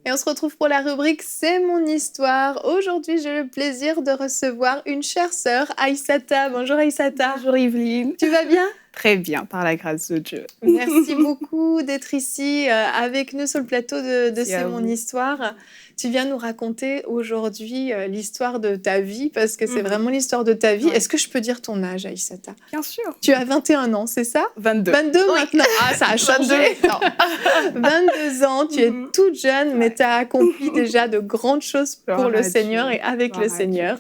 Et on se retrouve pour la rubrique C'est mon histoire. Aujourd'hui, j'ai le plaisir de recevoir une chère sœur, Aïssata. Bonjour Aïssata. Bonjour Evelyne. Tu vas bien? Très bien, par la grâce de Dieu. Merci beaucoup d'être ici avec nous sur le plateau de C'est mon vous. histoire. Tu viens nous raconter aujourd'hui l'histoire de ta vie, parce que c'est vraiment l'histoire de ta vie. Ouais. Est-ce que je peux dire ton âge, Aïssata? Bien sûr. Tu as 21 ans, c'est ça? 22. 22 maintenant? Ah, ça a changé. 22 ans, tu es toute jeune, mais tu as accompli déjà de grandes choses pour le Seigneur et avec le Seigneur.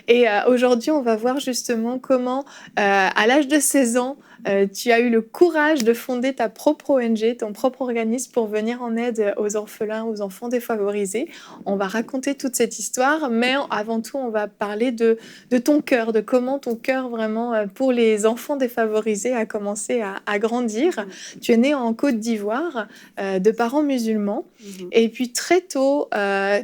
Et aujourd'hui, on va voir justement comment, à l'âge de 16 ans, tu as eu le courage de fonder ta propre ONG, ton propre organisme pour venir en aide aux orphelins, aux enfants défavorisés. On va raconter toute cette histoire, mais avant tout, on va parler de ton cœur, de comment ton cœur vraiment pour les enfants défavorisés a commencé à grandir. Tu es née en Côte d'Ivoire, de parents musulmans, et puis très tôt,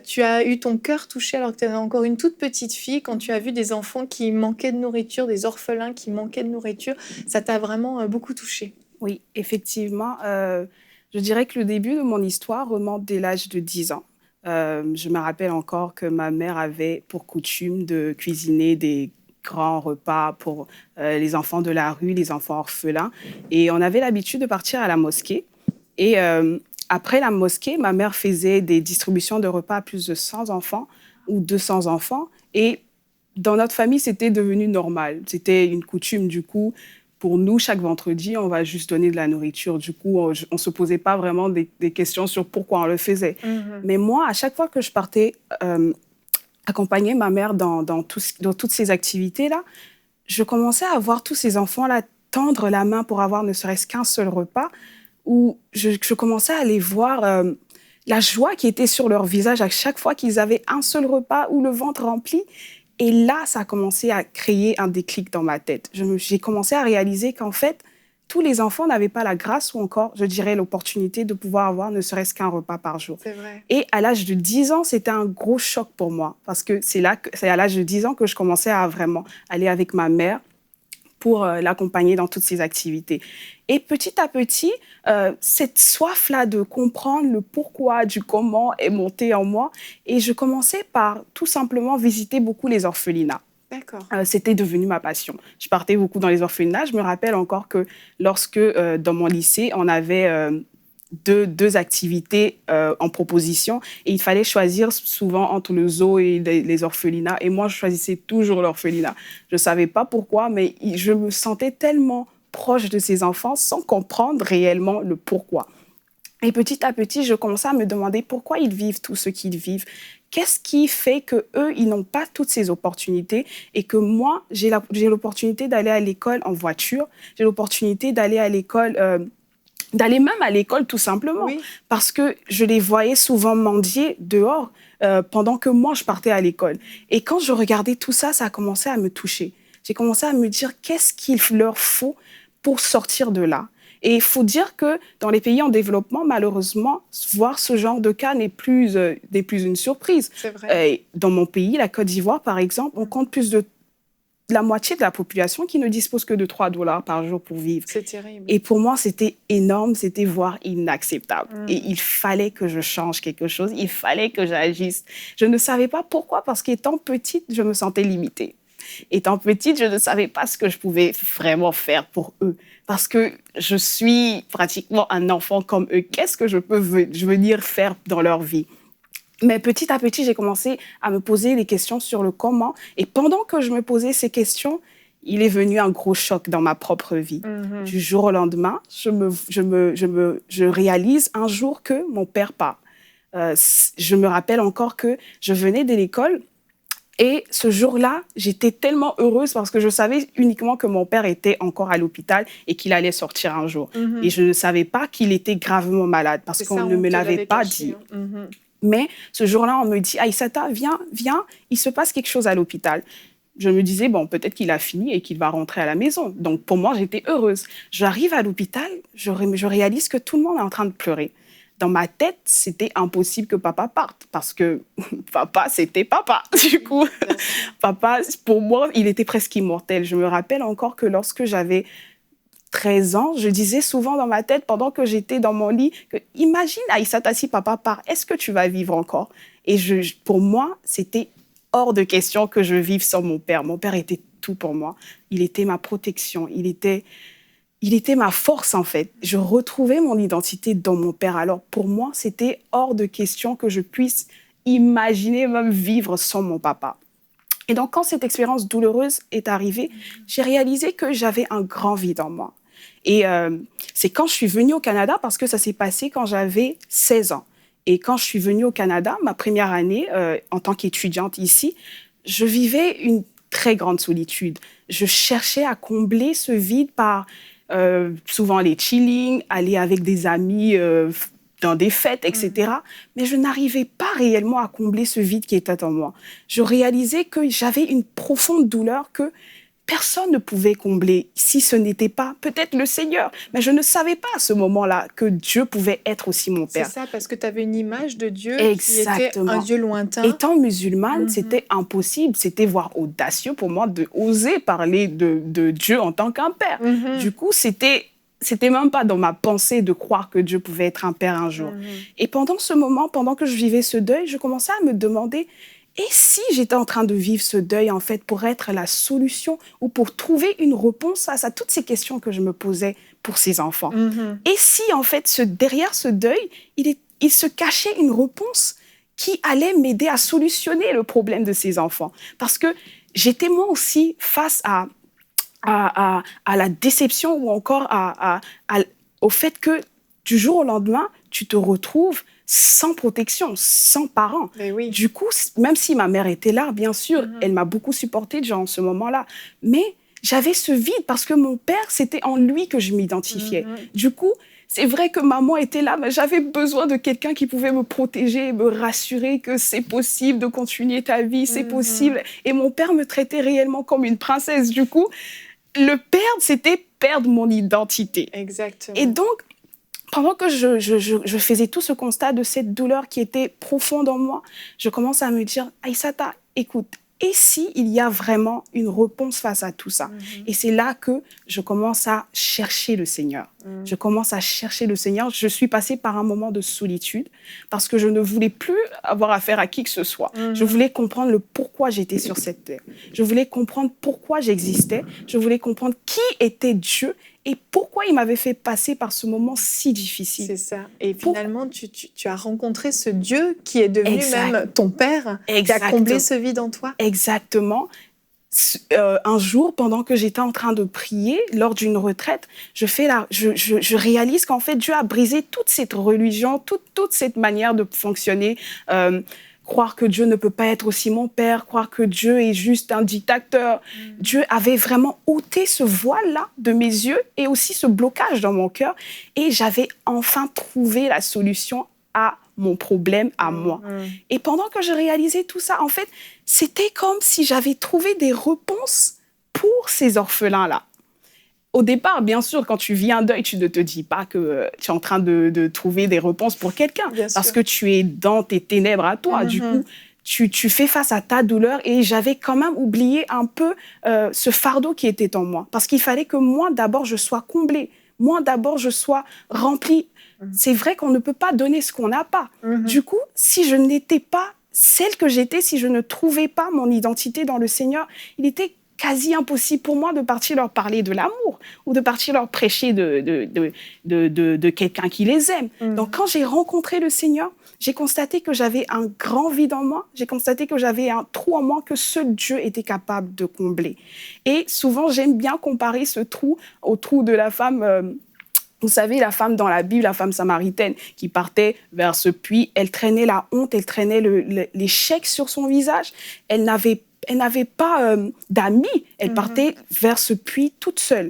tu as eu ton cœur touché alors que tu étais encore une toute petite fille, quand tu as vu des enfants qui manquaient de nourriture, des orphelins qui manquaient de nourriture. Ça t'a vraiment beaucoup touchée. Oui, effectivement. Je dirais que le début de mon histoire remonte dès l'âge de 10 ans. Je me rappelle encore que ma mère avait pour coutume de cuisiner des grands repas pour les enfants de la rue, les enfants orphelins. Et on avait l'habitude de partir à la mosquée. Et après la mosquée, ma mère faisait des distributions de repas à plus de 100 enfants ou 200 enfants. Et dans notre famille, c'était devenu normal. C'était une coutume, du coup. Pour nous, chaque vendredi, on va juste donner de la nourriture. Du coup, on ne se posait pas vraiment des questions sur pourquoi on le faisait. Mais moi, à chaque fois que je partais accompagner ma mère dans toutes ces activités-là, je commençais à voir tous ces enfants-là tendre la main pour avoir ne serait-ce qu'un seul repas, où je commençais à les voir la joie qui était sur leur visage à chaque fois qu'ils avaient un seul repas ou le ventre rempli. Et là, ça a commencé à créer un déclic dans ma tête. J'ai commencé à réaliser qu'en fait, tous les enfants n'avaient pas la grâce ou encore, je dirais, l'opportunité de pouvoir avoir ne serait-ce qu'un repas par jour. C'est vrai. Et à l'âge de 10 ans, c'était un gros choc pour moi parce que c'est à l'âge de 10 ans que je commençais à vraiment aller avec ma mère pour l'accompagner dans toutes ses activités. Et petit à petit, cette soif-là de comprendre le pourquoi, du comment est montée en moi. Et je commençais par tout simplement visiter beaucoup les orphelinats. D'accord. C'était devenu ma passion. Je partais beaucoup dans les orphelinats. Je me rappelle encore que lorsque, dans mon lycée, on avait deux activités en proposition et il fallait choisir souvent entre le zoo et les orphelinats. Et moi, je choisissais toujours l'orphelinat. Je ne savais pas pourquoi, mais je me sentais tellement proche de ces enfants sans comprendre réellement le pourquoi. Et petit à petit, je commençais à me demander pourquoi ils vivent tout ce qu'ils vivent. Qu'est-ce qui fait qu'eux, ils n'ont pas toutes ces opportunités et que moi, j'ai l'opportunité d'aller à l'école en voiture, j'ai l'opportunité d'aller à l'école... d'aller même à l'école tout simplement, parce que je les voyais souvent mendier dehors pendant que moi, je partais à l'école. Et quand je regardais tout ça, ça a commencé à me toucher. J'ai commencé à me dire qu'est-ce qu'il leur faut pour sortir de là. Et il faut dire que dans les pays en développement, malheureusement, voir ce genre de cas n'est plus une surprise. C'est vrai. Dans mon pays, la Côte d'Ivoire, par exemple, on compte plus de la moitié de la population qui ne dispose que de $3 par jour pour vivre. C'est terrible. Et pour moi, c'était énorme, c'était voire inacceptable. Et il fallait que je change quelque chose, il fallait que j'agisse. Je ne savais pas pourquoi, parce qu'étant petite, je me sentais limitée. Étant petite, je ne savais pas ce que je pouvais vraiment faire pour eux. Parce que je suis pratiquement un enfant comme eux. Qu'est-ce que je peux venir faire dans leur vie ? Mais petit à petit, j'ai commencé à me poser des questions sur le comment. Et pendant que je me posais ces questions, il est venu un gros choc dans ma propre vie. Du jour au lendemain, je réalise un jour que mon père part. Je me rappelle encore que je venais de l'école. Et ce jour-là, j'étais tellement heureuse parce que je savais uniquement que mon père était encore à l'hôpital et qu'il allait sortir un jour. Et je ne savais pas qu'il était gravement malade parce qu'on ne me l'avait pas dit. Mais ce jour-là, on me dit « Aïssata, viens, il se passe quelque chose à l'hôpital ». Je me disais, bon, peut-être qu'il a fini et qu'il va rentrer à la maison. Donc, pour moi, j'étais heureuse. J'arrive à l'hôpital, je réalise que tout le monde est en train de pleurer. dans ma tête, c'était impossible que papa parte parce que papa, c'était papa. Du coup, papa, pour moi, il était presque immortel. Je me rappelle encore que lorsque j'avais 13 ans, je disais souvent dans ma tête, pendant que j'étais dans mon lit, que imagine Aïssata, si papa part, est-ce que tu vas vivre encore? Et pour moi, c'était hors de question que je vive sans mon père. Mon père était tout pour moi. Il était ma protection. Il était ma force, en fait. Je retrouvais mon identité dans mon père. Alors, pour moi, c'était hors de question que je puisse imaginer même vivre sans mon papa. Et donc, quand cette expérience douloureuse est arrivée, j'ai réalisé que j'avais un grand vide en moi. Et c'est quand je suis venue au Canada, parce que ça s'est passé quand j'avais 16 ans. Et quand je suis venue au Canada, ma première année, en tant qu'étudiante ici, je vivais une très grande solitude. Je cherchais à combler ce vide par souvent les chilling, aller avec des amis dans des fêtes, etc. Mais je n'arrivais pas réellement à combler ce vide qui était en moi. Je réalisais que j'avais une profonde douleur que personne ne pouvait combler si ce n'était pas peut-être le Seigneur. Mais je ne savais pas à ce moment-là que Dieu pouvait être aussi mon Père. C'est ça, parce que tu avais une image de Dieu Exactement. qui était un Dieu lointain. Étant musulmane, c'était impossible, c'était voire audacieux pour moi de oser parler de Dieu en tant qu'un Père. Du coup, c'était même pas dans ma pensée de croire que Dieu pouvait être un Père un jour. Et pendant ce moment, pendant que je vivais ce deuil, je commençais à me demander, et si j'étais en train de vivre ce deuil, en fait, pour être la solution ou pour trouver une réponse à toutes ces questions que je me posais pour ces enfants? Et si, en fait, derrière ce deuil, il se cachait une réponse qui allait m'aider à solutionner le problème de ces enfants? Parce que j'étais moi aussi face à la déception ou encore au fait que du jour au lendemain, tu te retrouves sans protection, sans parents. Oui. Du coup, même si ma mère était là, bien sûr, elle m'a beaucoup supportée dans ce moment-là. Mais j'avais ce vide parce que mon père, c'était en lui que je m'identifiais. Du coup, c'est vrai que maman était là, mais j'avais besoin de quelqu'un qui pouvait me protéger, me rassurer que c'est possible de continuer ta vie, c'est possible. Et mon père me traitait réellement comme une princesse. Du coup, le perdre, c'était perdre mon identité. Exactement. Et donc, pendant que je faisais tout ce constat de cette douleur qui était profonde en moi, je commence à me dire, Aïssata, écoute, et si il y a vraiment une réponse face à tout ça? Et c'est là que je commence à chercher le Seigneur. Je commence à chercher le Seigneur. Je suis passée par un moment de solitude parce que je ne voulais plus avoir affaire à qui que ce soit. Je voulais comprendre le pourquoi j'étais sur cette terre. Je voulais comprendre pourquoi j'existais. Je voulais comprendre qui était Dieu et pourquoi il m'avait fait passer par ce moment si difficile. C'est ça. Et finalement, tu as rencontré ce Dieu qui est devenu même ton Père, qui a comblé ce vide en toi. Exactement. Un jour, pendant que j'étais en train de prier, lors d'une retraite, je réalise qu'en fait, Dieu a brisé toute cette religion, toute cette manière de fonctionner. Croire que Dieu ne peut pas être aussi mon Père, croire que Dieu est juste un dictateur. Dieu avait vraiment ôté ce voile-là de mes yeux et aussi ce blocage dans mon cœur. Et j'avais enfin trouvé la solution à mon problème, à moi. Et pendant que je réalisais tout ça, en fait, c'était comme si j'avais trouvé des réponses pour ces orphelins-là. Au départ, bien sûr, quand tu vis un deuil, tu ne te dis pas que tu es en train de trouver des réponses pour quelqu'un, parce que tu es dans tes ténèbres à toi. Du coup, tu fais face à ta douleur et j'avais quand même oublié un peu ce fardeau qui était en moi, parce qu'il fallait que moi, d'abord, je sois comblée. Moi, d'abord, je sois remplie. C'est vrai qu'on ne peut pas donner ce qu'on n'a pas. Du coup, si je n'étais pas celle que j'étais, si je ne trouvais pas mon identité dans le Seigneur, il était quasi impossible pour moi de partir leur parler de l'amour ou de partir leur prêcher de quelqu'un qui les aime. Donc, quand j'ai rencontré le Seigneur, j'ai constaté que j'avais un grand vide en moi. J'ai constaté que j'avais un trou en moi que seul Dieu était capable de combler. Et souvent, j'aime bien comparer ce trou au trou de la femme... Vous savez, la femme dans la Bible, la femme samaritaine qui partait vers ce puits, elle traînait la honte, elle traînait l'échec sur son visage. Elle n'avait pas d'amis. Elle partait vers ce puits toute seule.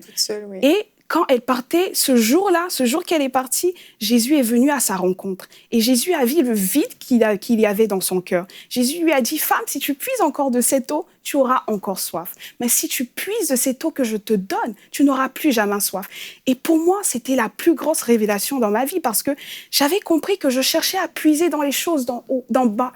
Oui. Et quand elle partait, ce jour-là, ce jour qu'elle est partie, Jésus est venu à sa rencontre. Et Jésus a vu le vide qu'il y avait dans son cœur. Jésus lui a dit, femme, si tu puises encore de cette eau, tu auras encore soif. Mais si tu puises de cette eau que je te donne, tu n'auras plus jamais soif. Et pour moi, c'était la plus grosse révélation dans ma vie parce que j'avais compris que je cherchais à puiser dans les choses d'en haut, d'en bas.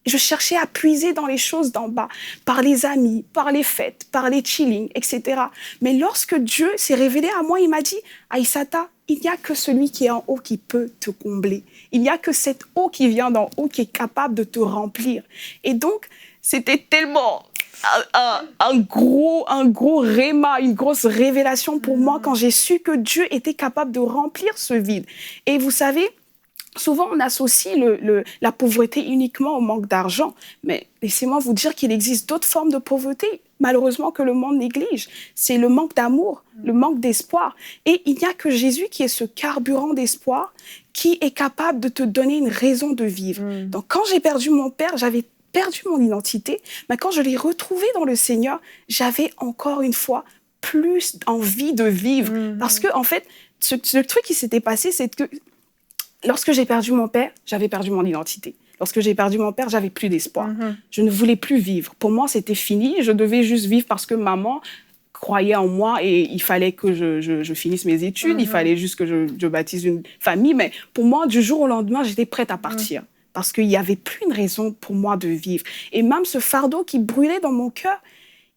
Je cherchais à puiser dans les choses d'en bas, par les amis, par les fêtes, par les chillings, etc. Mais lorsque Dieu s'est révélé à moi, il m'a dit, Aïssata, il n'y a que celui qui est en haut qui peut te combler. Il n'y a que cette eau qui vient d'en haut qui est capable de te remplir. Et donc, c'était tellement un gros réma, une grosse révélation pour moi quand j'ai su que Dieu était capable de remplir ce vide. Et vous savez, souvent, on associe la pauvreté uniquement au manque d'argent. Mais laissez-moi vous dire qu'il existe d'autres formes de pauvreté, malheureusement, que le monde néglige. C'est le manque d'amour, le manque d'espoir. Et il n'y a que Jésus qui est ce carburant d'espoir, qui est capable de te donner une raison de vivre. Donc, quand j'ai perdu mon père, j'avais perdu mon identité. Mais quand je l'ai retrouvé dans le Seigneur, j'avais encore une fois plus envie de vivre. Parce que, en fait, ce truc qui s'était passé, c'est que lorsque j'ai perdu mon père, j'avais perdu mon identité. Lorsque j'ai perdu mon père, j'avais plus d'espoir. Je ne voulais plus vivre. Pour moi, c'était fini. Je devais juste vivre parce que maman croyait en moi et il fallait que je finisse mes études. Il fallait juste que je baptise une famille. Mais pour moi, du jour au lendemain, j'étais prête à partir. Parce qu'il n'y avait plus une raison pour moi de vivre. Et même ce fardeau qui brûlait dans mon cœur,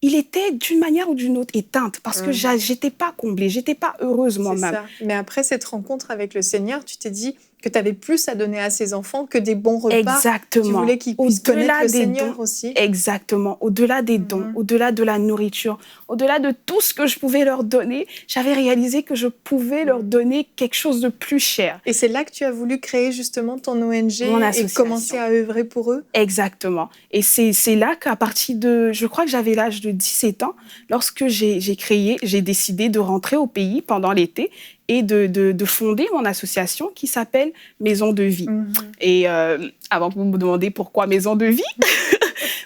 il était d'une manière ou d'une autre éteinte parce que j'étais pas comblée, j'étais pas heureuse moi-même. C'est ça. Mais après cette rencontre avec le Seigneur, tu t'es dit que tu avais plus à donner à ses enfants que des bons repas. Exactement. Tu voulais qu'ils puissent connaître le Seigneur aussi. Exactement. Au-delà des dons, au-delà de la nourriture, au-delà de tout ce que je pouvais leur donner, j'avais réalisé que je pouvais leur donner quelque chose de plus cher. Et c'est là que tu as voulu créer justement ton ONG et commencer à œuvrer pour eux. Exactement. Et c'est là qu'à partir de, je crois que j'avais l'âge de 17 ans, lorsque j'ai décidé de rentrer au pays pendant l'été et de fonder mon association qui s'appelle Maison de Vie. Et avant que vous me demandiez pourquoi Maison de Vie,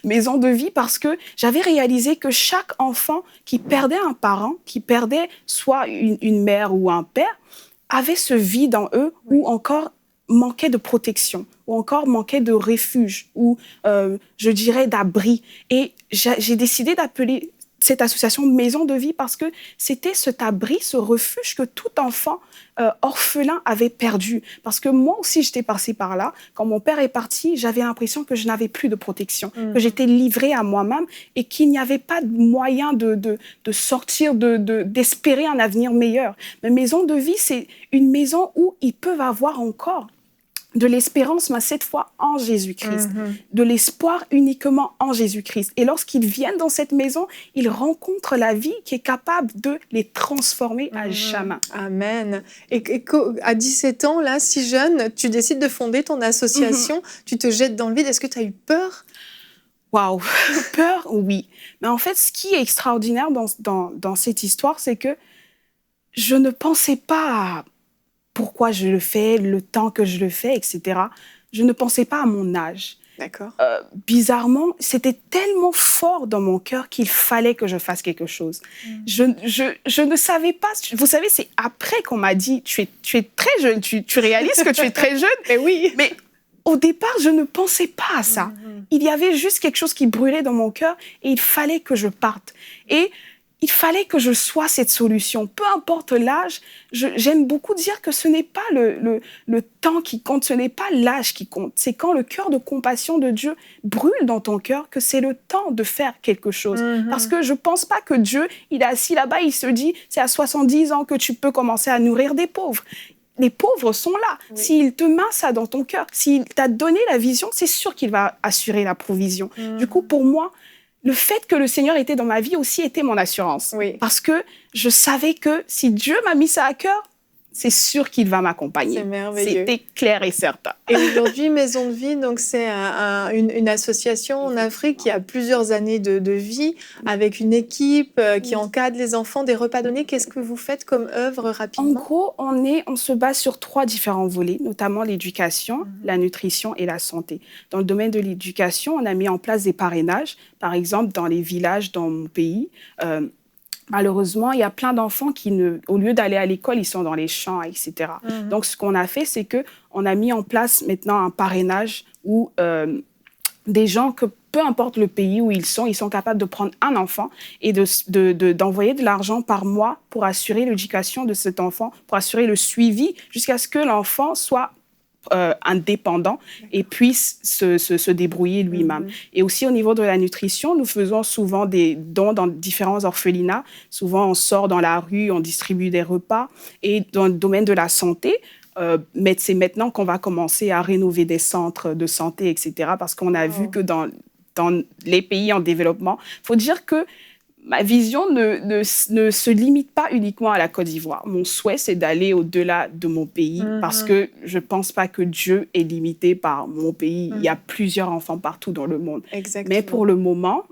Maison de Vie parce que j'avais réalisé que chaque enfant qui perdait un parent, qui perdait soit une mère ou un père, avait ce vide en eux ou encore manquait de protection, ou encore manquait de refuge, ou je dirais d'abri. Et j'ai décidé d'appeler cette association Maison de Vie parce que c'était cet abri, ce refuge que tout enfant orphelin avait perdu. Parce que moi aussi, j'étais passée par là. Quand mon père est parti, j'avais l'impression que je n'avais plus de protection, que j'étais livrée à moi-même et qu'il n'y avait pas de moyen de sortir, d'espérer un avenir meilleur. Mais Maison de Vie, c'est une maison où ils peuvent avoir encore de l'espérance, mais cette fois en Jésus-Christ. De l'espoir uniquement en Jésus-Christ. Et lorsqu'ils viennent dans cette maison, ils rencontrent la vie qui est capable de les transformer à jamais. Amen. Et à 17 ans, là, si jeune, tu décides de fonder ton association, tu te jettes dans le vide. Est-ce que tu as eu peur? Waouh, peur, oui. Mais en fait, ce qui est extraordinaire dans cette histoire, c'est que je ne pensais pas à pourquoi je le fais, le temps que je le fais, etc. Je ne pensais pas à mon âge. D'accord. Bizarrement, c'était tellement fort dans mon cœur qu'il fallait que je fasse quelque chose. Je ne savais pas. Vous savez, c'est après qu'on m'a dit, tu es très jeune, tu réalises que tu es très jeune. Mais oui. Mais au départ, je ne pensais pas à ça. Il y avait juste quelque chose qui brûlait dans mon cœur et il fallait que je parte. Et il fallait que je sois cette solution. Peu importe l'âge, j'aime beaucoup dire que ce n'est pas le temps qui compte, ce n'est pas l'âge qui compte. C'est quand le cœur de compassion de Dieu brûle dans ton cœur que c'est le temps de faire quelque chose. Parce que je ne pense pas que Dieu, il est assis là-bas, il se dit, c'est à 70 ans que tu peux commencer à nourrir des pauvres. Les pauvres sont là. Oui. S'il te met ça dans ton cœur, s'il t'a donné la vision, c'est sûr qu'il va assurer la provision. Du coup, pour moi, le fait que le Seigneur était dans ma vie aussi était mon assurance. Oui. Parce que je savais que si Dieu m'a mis ça à cœur, c'est sûr qu'il va m'accompagner. C'est merveilleux. C'était clair et certain. Et aujourd'hui, Maison de Vie, donc c'est une association en Afrique qui a plusieurs années de vie, avec une équipe qui encadre les enfants, des repas donnés. Qu'est-ce que vous faites comme œuvre rapidement? En gros, on se base sur 3 différents volets, notamment l'éducation, la nutrition et la santé. Dans le domaine de l'éducation, on a mis en place des parrainages. Par exemple, dans les villages dans mon pays, malheureusement, il y a plein d'enfants qui, au lieu d'aller à l'école, ils sont dans les champs, etc. Donc, ce qu'on a fait, c'est qu'on a mis en place maintenant un parrainage où des gens que, peu importe le pays où ils sont capables de prendre un enfant et d'envoyer de l'argent par mois pour assurer l'éducation de cet enfant, pour assurer le suivi jusqu'à ce que l'enfant soit indépendant et puisse se débrouiller lui-même. Et aussi au niveau de la nutrition, nous faisons souvent des dons dans différents orphelinats. Souvent, on sort dans la rue, on distribue des repas. Et dans le domaine de la santé, mais c'est maintenant qu'on va commencer à rénover des centres de santé, etc. Parce qu'on a vu que dans les pays en développement, il faut dire que ma vision ne se limite pas uniquement à la Côte d'Ivoire. Mon souhait, c'est d'aller au-delà de mon pays parce que je ne pense pas que Dieu est limité par mon pays. Il y a plusieurs enfants partout dans le monde. Exactement. Mais pour le moment,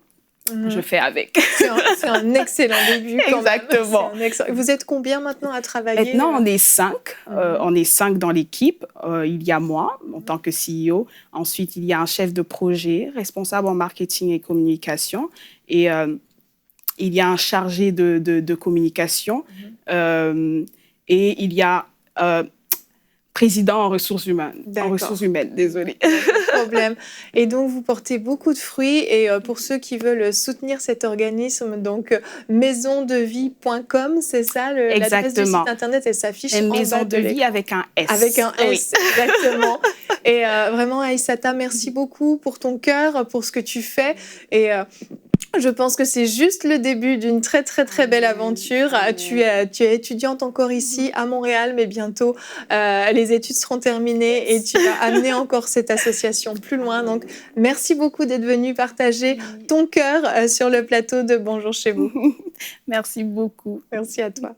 je fais avec. C'est un excellent début. Exactement. Vous êtes combien maintenant à travailler? Maintenant, on est 5. On est 5 dans l'équipe. Il y a moi, en tant que CEO. Ensuite, il y a un chef de projet, responsable en marketing et communication. Et il y a un chargé de communication. Et il y a président en ressources humaines. En ressources humaines, désolée. Pas de problème. Et donc, vous portez beaucoup de fruits. Et pour ceux qui veulent soutenir cet organisme, donc maisondevie.com, c'est ça l'adresse du site internet, elle s'affiche en bas de l'écran. Maison de vie avec un S. Avec un S, exactement. Et vraiment, Aïssata, merci beaucoup pour ton cœur, pour ce que tu fais. Et je pense que c'est juste le début d'une très, très, très belle aventure. Tu es étudiante encore ici à Montréal, mais bientôt, les études seront terminées et tu vas amener encore cette association plus loin. Donc, merci beaucoup d'être venue partager ton cœur sur le plateau de Bonjour chez vous. Merci beaucoup. Merci à toi.